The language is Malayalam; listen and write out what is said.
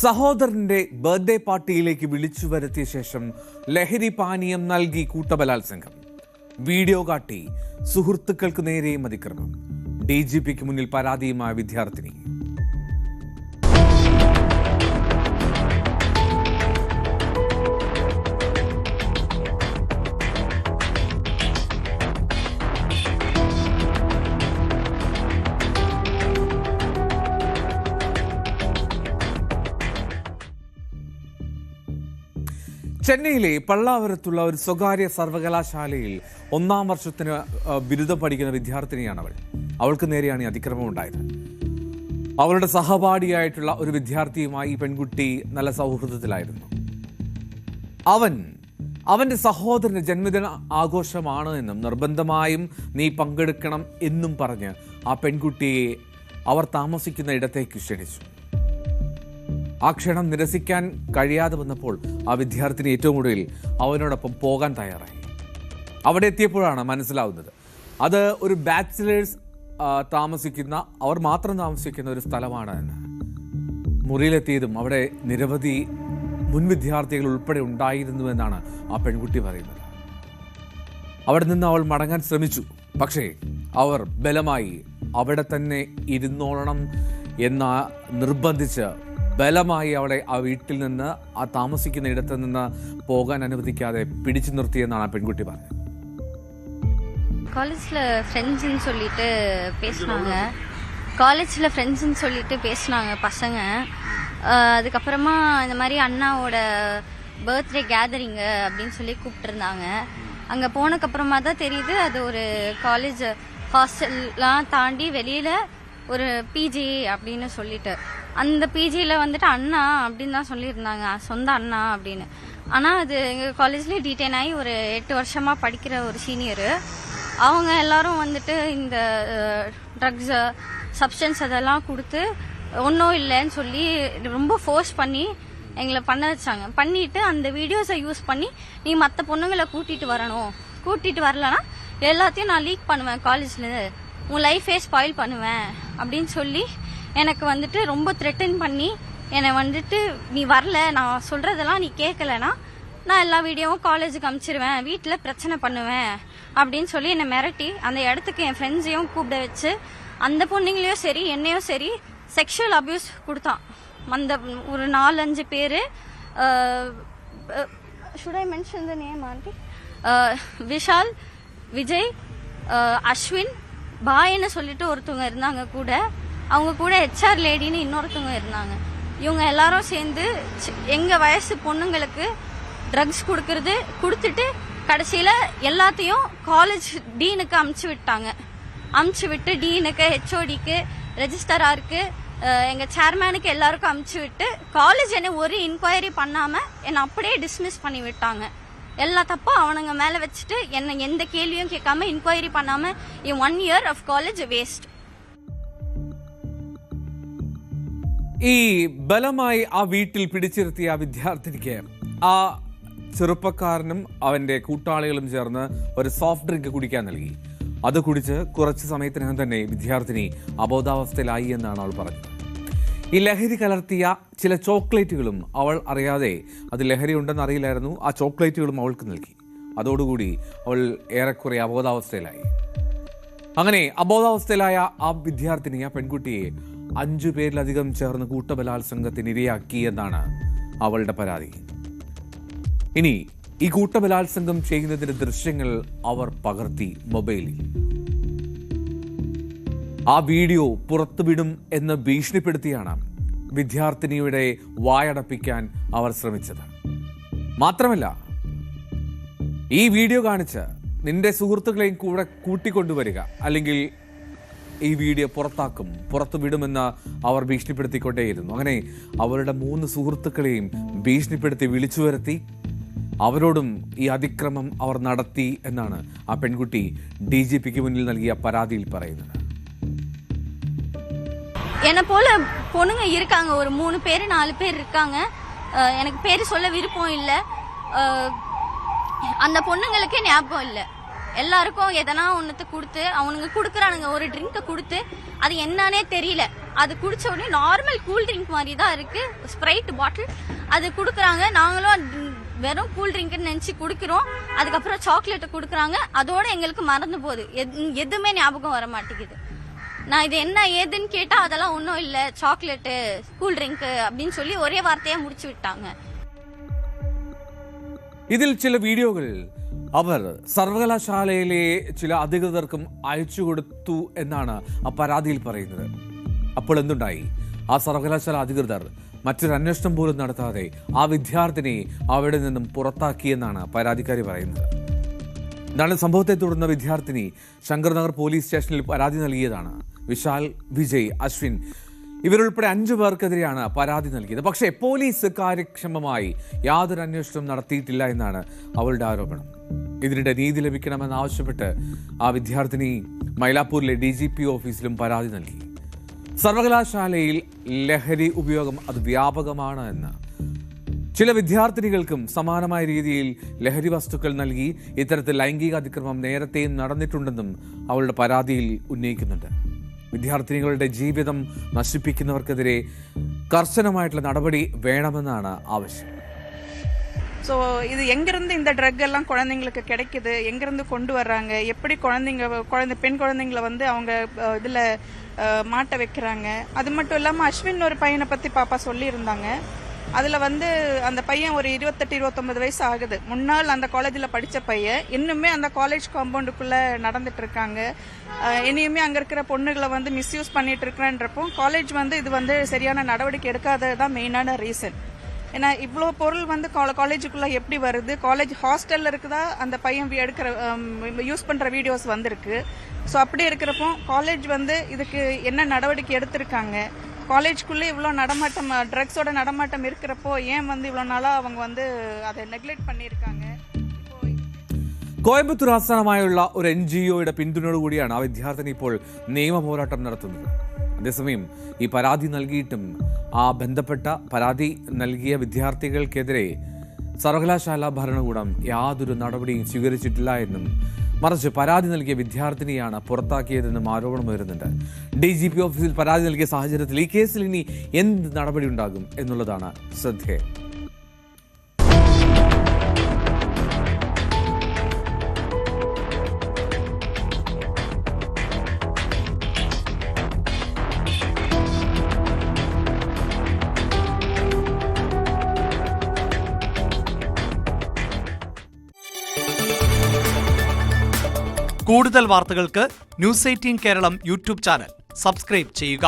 സഹോദരന്റെ ബർത്ത്ഡേ പാർട്ടിയിലേക്ക് വിളിച്ചു വരുത്തിയ ശേഷം ലഹരി പാനീയം നൽകി കൂട്ടബലാത്സംഗം. വീഡിയോ കാട്ടി സുഹൃത്തുക്കൾക്ക് നേരെയും അതിക്രമം. DGPക്ക് മുന്നിൽ പരാതിയുമായ വിദ്യാർത്ഥിനി. ചെന്നൈയിലെ പള്ളാവരത്തുള്ള ഒരു സ്വകാര്യ സർവകലാശാലയിൽ 1ാം വർഷത്തിന് ബിരുദം പഠിക്കുന്ന വിദ്യാർത്ഥിനിയാണ് അവൾ. അവൾക്ക് നേരെയാണ് ഈ അതിക്രമം ഉണ്ടായത്. അവളുടെ സഹപാഠിയായിട്ടുള്ള ഒരു വിദ്യാർത്ഥിയുമായി ഈ പെൺകുട്ടി നല്ല സൗഹൃദത്തിലായിരുന്നു. അവന്റെ സഹോദരന്റെ ജന്മദിന ആഘോഷമാണ് എന്നും നിർബന്ധമായും നീ പങ്കെടുക്കണം എന്നും പറഞ്ഞ് ആ പെൺകുട്ടിയെ അവർ താമസിക്കുന്ന ഇടത്തേക്ക് ക്ഷണിച്ചു. ആ ക്ഷണം നിരസിക്കാൻ കഴിയാതെ വന്നപ്പോൾ ആ വിദ്യാർത്ഥിനി ഏറ്റവും ഒടുവിൽ അവനോടൊപ്പം പോകാൻ തയ്യാറായി. അവിടെ എത്തിയപ്പോഴാണ് മനസ്സിലാവുന്നത് അത് ഒരു ബാച്ചിലേഴ്സ് അവർ മാത്രം താമസിക്കുന്ന ഒരു സ്ഥലമാണ് എന്ന്. മുറിയിലെത്തിയതും അവിടെ നിരവധി മുൻ വിദ്യാർത്ഥികൾ ഉൾപ്പെടെ ഉണ്ടായിരുന്നുവെന്നാണ് ആ പെൺകുട്ടി പറയുന്നത്. അവിടെ നിന്ന് അവൾ മടങ്ങാൻ ശ്രമിച്ചു. പക്ഷേ അവർ ബലമായി അവിടെ തന്നെ ഇരുന്നോളണം എന്ന് നിർബന്ധിച്ച് ബലമായി അവളെ ആ വീട്ടിൽ നിന്ന് ആ താമസിക്കുന്ന ഇടത്ത് നിന്ന് പോകാൻ അനുവദിക്കാതെ പിടിച്ചു നിർത്തിയെന്നാണ് ആ പെൺകുട്ടി പറഞ്ഞത്. காலேஜில் ஃப்ரெண்ட்ஸுன்னு சொல்லிட்டு பேசினாங்க பசங்க. அதுக்கப்புறமா இந்த மாதிரி அண்ணாவோட பர்த்டே கேதரிங்கு அப்படின்னு சொல்லி கூப்பிட்டுருந்தாங்க. அங்கே போனதுக்கப்புறமா தான் தெரியுது அது ஒரு காலேஜ் ஹாஸ்டல்லாம் தாண்டி வெளியில் ஒரு பிஜி அப்படின்னு சொல்லிட்டு அந்த பிஜியில் வந்துட்டு அண்ணா அப்படின்னு தான் சொல்லியிருந்தாங்க, சொந்த அண்ணா அப்படின்னு. ஆனால் அது எங்கள் காலேஜ்லேயே டீடைன் ஆகி ஒரு 8 வருஷமாக படிக்கிற ஒரு சீனியரு. அவங்க எல்லாரும் வந்துட்டு இந்த ட்ரக்ஸு சப்ஸ்டன்ஸ் அதெல்லாம் கொடுத்து ஒன்றும் இல்லைன்னு சொல்லி ரொம்ப ஃபோர்ஸ் பண்ணி எங்களை பண்ண வச்சாங்க. பண்ணிவிட்டு அந்த வீடியோஸை யூஸ் பண்ணி நீ மற்ற பொண்ணுங்களை கூட்டிகிட்டு வரலன்னா எல்லாத்தையும் நான் லீக் பண்ணுவேன், காலேஜில் உன் லைஃபே ஸ்பாயில் பண்ணுவேன் அப்படின்னு சொல்லி எனக்கு வந்துட்டு ரொம்ப த்ரெட்டன் பண்ணி என்னை வந்துட்டு நீ வரல, நான் சொல்கிறதெல்லாம் நீ கேட்கலன்னா நான் எல்லா வீடியோவும் காலேஜுக்கு அனுப்பிச்சிருவேன், வீட்டில் பிரச்சனை பண்ணுவேன் அப்படின்னு சொல்லி என்னை மிரட்டி அந்த இடத்துக்கு என் ஃப்ரெண்ட்ஸையும் கூப்பிட வச்சு அந்த பொண்ணுங்களையும் சரி என்னையும் சரி செக்ஷுவல் அப்யூஸ் கொடுத்தான். அந்த ஒரு 4-5 பேர், should I mention the name ஆண்டி, விஷால், விஜய், அஸ்வின், பாயன்னு சொல்லிட்டு ஒருத்தவங்க இருந்தாங்க கூட. அவங்க கூட HR லேடின்னு இன்னொருத்தவங்க இருந்தாங்க. இவங்க எல்லாரும் சேர்ந்து எங்கள் வயசு பொண்ணுங்களுக்கு ட்ரக்ஸ் கொடுத்துட்டு கடைசியில் எல்லாத்தையும் காலேஜ் டீனுக்கு அமுச்சு விட்டு டீனுக்கு, HODக்கு, ரெஜிஸ்டராருக்கு, எங்கள் சேர்மேனுக்கு எல்லாருக்கும் அமுச்சு விட்டு காலேஜ் என்ன ஒரு இன்கொயரி பண்ணாமல் என்னை அப்படியே டிஸ்மிஸ் பண்ணி விட்டாங்க. எல்லா தப்பும் அவனுங்க மேலே வச்சுட்டு என்னை எந்த கேள்வியும் கேட்காம இன்கொயரி பண்ணாமல் என் 1 year ஆஃப் காலேஜ் வேஸ்ட். ഈ ബലമായി ആ വീട്ടിൽ പിടിച്ചിരുത്തിയ ആ വിദ്യാർത്ഥിനിക്ക് ആ ചെറുപ്പക്കാരനും അവൻ്റെ കൂട്ടാളികളും ചേർന്ന് ഒരു സോഫ്റ്റ് ഡ്രിങ്ക് കുടിക്കാൻ നൽകി. അത് കുടിച്ച് കുറച്ച് സമയത്തിനകം തന്നെ വിദ്യാർത്ഥിനി അബോധാവസ്ഥയിലായി എന്നാണ് അവൾ പറഞ്ഞത്. ഈ ലഹരി കലർത്തിയ ചില ചോക്ലേറ്റുകളും അവൾ അറിയാതെ, അത് ലഹരി ഉണ്ടെന്ന് അറിയില്ലായിരുന്നു, ആ ചോക്ലേറ്റുകളും അവൾക്ക് നൽകി. അതോടുകൂടി അവൾ ഏറെക്കുറെ അബോധാവസ്ഥയിലായി. അങ്ങനെ അബോധാവസ്ഥയിലായ ആ വിദ്യാർത്ഥിനി, ആ പെൺകുട്ടിയെ 5 പേരിലധികം ചേർന്ന് കൂട്ടബലാത്സംഗത്തിന് ഇരയാക്കി എന്നാണ് അവളുടെ പരാതി. ഇനി ഈ കൂട്ടബലാത്സംഗം ചെയ്യുന്നതിന്റെ ദൃശ്യങ്ങൾ അവർ പകർത്തി മൊബൈലിൽ. ആ വീഡിയോ പുറത്തുവിടും എന്ന് ഭീഷണിപ്പെടുത്തിയാണ് വിദ്യാർത്ഥിനിയുടെ വായടപ്പിക്കാൻ അവർ ശ്രമിച്ചത്. മാത്രമല്ല, ഈ വീഡിയോ കാണിച്ച് നിന്റെ സുഹൃത്തുക്കളെയും കൂടെ കൂട്ടിക്കൊണ്ടുവരിക, അല്ലെങ്കിൽ ഈ വീഡിയോ പുറത്തുവിടുമെന്ന് അവർ ഭീഷണിപ്പെടുത്തിക്കൊണ്ടേയിരുന്നു. അങ്ങനെ അവരുടെ 3 സുഹൃത്തുക്കളെയും ഭീഷണിപ്പെടുത്തി വിളിച്ചു വരുത്തി അവരോടും ഈ അതിക്രമം അവർ നടത്തി എന്നാണ് ആ പെൺകുട്ടി DGPക്ക് മുന്നിൽ നൽകിയ പരാതിയിൽ പറയുന്നത്. என்னை போல பொண்ணுங்க இருக்காங்க, ஒரு 3 பேர் 4 பேர் இருக்காங்க. எனக்கு பேர் சொல்ல விருப்பம் இல்லை. அந்த பொண்ணுங்களுக்கே ஞாபகம் இல்லை. எல்லாருக்கும் எதனா ஒன்றுத்து கொடுத்து அவனுங்க கொடுக்குறானுங்க, ஒரு ட்ரிங்கை கொடுத்து அது என்னன்னே தெரியல. அது குடிச்ச உடனே நார்மல் கூல் ட்ரிங்க் மாதிரி தான் இருக்கு, ஸ்ப்ரைட் பாட்டில் அது குடுக்குறாங்க. நாங்களும் வெறும் கூல் ட்ரிங்க்னு நினைச்சு குடிக்கிறோம். அதுக்கப்புறம் சாக்லேட்டை குடுக்குறாங்க. அதோட எங்களுக்கு மறந்து போகுது, எதுவுமே ஞாபகம் வர மாட்டேங்குது. நான் இது என்ன ஏதுன்னு கேட்டா அதெல்லாம் ஒன்றும் இல்லை, சாக்லேட்டு கூல் ட்ரிங்க் அப்படின்னு சொல்லி ஒரே வார்த்தையா முடிச்சு விட்டாங்க. ഇതിൽ ചില വീഡിയോകൾ അവർ സർവകലാശാലയിലെ ചില അധികൃതർക്കും അയച്ചു കൊടുത്തു എന്നാണ് ആ പരാതിയിൽ പറയുന്നത്. അപ്പോൾ എന്തുണ്ടായി? ആ സർവകലാശാല അധികൃതർ മറ്റൊരു അന്വേഷണം പോലും നടത്താതെ ആ വിദ്യാർത്ഥിനെ അവിടെ നിന്നും പുറത്താക്കിയെന്നാണ് പരാതിക്കാരി പറയുന്നത്. എന്താണ് സംഭവത്തെ തുടർന്ന് വിദ്യാർത്ഥിനി ശങ്കർനഗർ പോലീസ് സ്റ്റേഷനിൽ പരാതി നൽകിയതാണ്. വിശാൽ, വിജയ്, അശ്വിൻ ഇവരുൾപ്പെടെ 5 പേർക്കെതിരെയാണ് പരാതി നൽകിയത്. പക്ഷേ പോലീസ് കാര്യക്ഷമമായി യാതൊരു അന്വേഷണവും നടത്തിയിട്ടില്ല എന്നാണ് അവളുടെ ആരോപണം. ഇതിനിടെ നീതി ലഭിക്കണമെന്നാവശ്യപ്പെട്ട് ആ വിദ്യാർത്ഥിനി മൈലാപ്പൂരിലെ DGP ഓഫീസിലും പരാതി നൽകി. സർവകലാശാലയിൽ ലഹരി ഉപയോഗം അത് വ്യാപകമാണ് എന്ന്, ചില വിദ്യാർത്ഥിനികൾക്കും സമാനമായ രീതിയിൽ ലഹരി വസ്തുക്കൾ നൽകി ഇത്തരത്തിൽ ലൈംഗിക അതിക്രമം നേരത്തെയും നടന്നിട്ടുണ്ടെന്നും അവളുടെ പരാതിയിൽ ഉന്നയിക്കുന്നുണ്ട്. വിദ്യാർത്ഥിനികളുടെ ജീവിതം നശിപ്പിക്കുന്നവർക്കെതിരെ കർശനമായിട്ടുള്ള നടപടി വേണമെന്നാണ് ആവശ്യം. ஸோ இது எங்கேருந்து இந்த ட்ரக் எல்லாம் குழந்தைங்களுக்கு கிடைக்குது, எங்கேருந்து கொண்டு வர்றாங்க, எப்படி பெண் குழந்தைங்களை வந்து அவங்க இதில் மாட்ட வைக்கிறாங்க. அது மட்டும் இல்லாமல் அஸ்வின் ஒரு பையனை பற்றி பாப்பா சொல்லியிருந்தாங்க. அதில் வந்து அந்த பையன் ஒரு 28-29 வயசு ஆகுது. முன்னாள் அந்த காலேஜில் படித்த பையன் இன்னுமே அந்த காலேஜ் காம்பவுண்டுக்குள்ளே நடந்துட்டு இருக்காங்க. இனியுமே அங்கே இருக்கிற பொண்ணுகளை வந்து மிஸ்யூஸ் பண்ணிட்டு இருக்கிறேன்றப்போ காலேஜ் வந்து இது வந்து சரியான நடவடிக்கை எடுக்காதது தான் மெயினான ரீசன். ஏன்னா இவ்வளோ பொருள் வந்து காலேஜுக்குள்ளே எப்படி வருது, காலேஜ் ஹாஸ்டலில் இருக்குதா அந்த பையன் எடுக்கிற யூஸ் பண்ணுற வீடியோஸ் வந்திருக்கு. ஸோ அப்படி இருக்கிறப்போ காலேஜ் வந்து இதுக்கு என்ன நடவடிக்கை எடுத்திருக்காங்க, காலேஜ்குள்ளே இவ்வளோ நடமாட்டம் ட்ரக்ஸோட நடமாட்டம் இருக்கிறப்போ ஏன் வந்து இவ்வளோ நாளாக அவங்க வந்து அதை நெக்லெக்ட் பண்ணியிருக்காங்க. കോയമ്പത്തൂർ ആസ്ഥാനമായുള്ള ഒരു NGOയുടെ പിന്തുണയോടുകൂടിയാണ് ആ വിദ്യാർത്ഥിനി ഇപ്പോൾ നിയമ പോരാട്ടം നടത്തുന്നത്. അതേസമയം ഈ പരാതി നൽകിയിട്ടും ആ ബന്ധപ്പെട്ട പരാതി നൽകിയ വിദ്യാർത്ഥികൾക്കെതിരെ സർവകലാശാല ഭരണകൂടം യാതൊരു നടപടിയും സ്വീകരിച്ചിട്ടില്ല എന്നും, മറിച്ച് പരാതി നൽകിയ വിദ്യാർത്ഥിനിയാണ് പുറത്താക്കിയതെന്നും ആരോപണം വരുന്നുണ്ട്. DGP ഓഫീസിൽ പരാതി നൽകിയ സാഹചര്യത്തിൽ ഈ കേസിൽ ഇനി എന്ത് നടപടി ഉണ്ടാകും എന്നുള്ളതാണ് ശ്രദ്ധേയം. കൂടുതൽ വാർത്തകൾക്ക് News 18 Keralam YouTube channel subscribe ചെയ്യുക.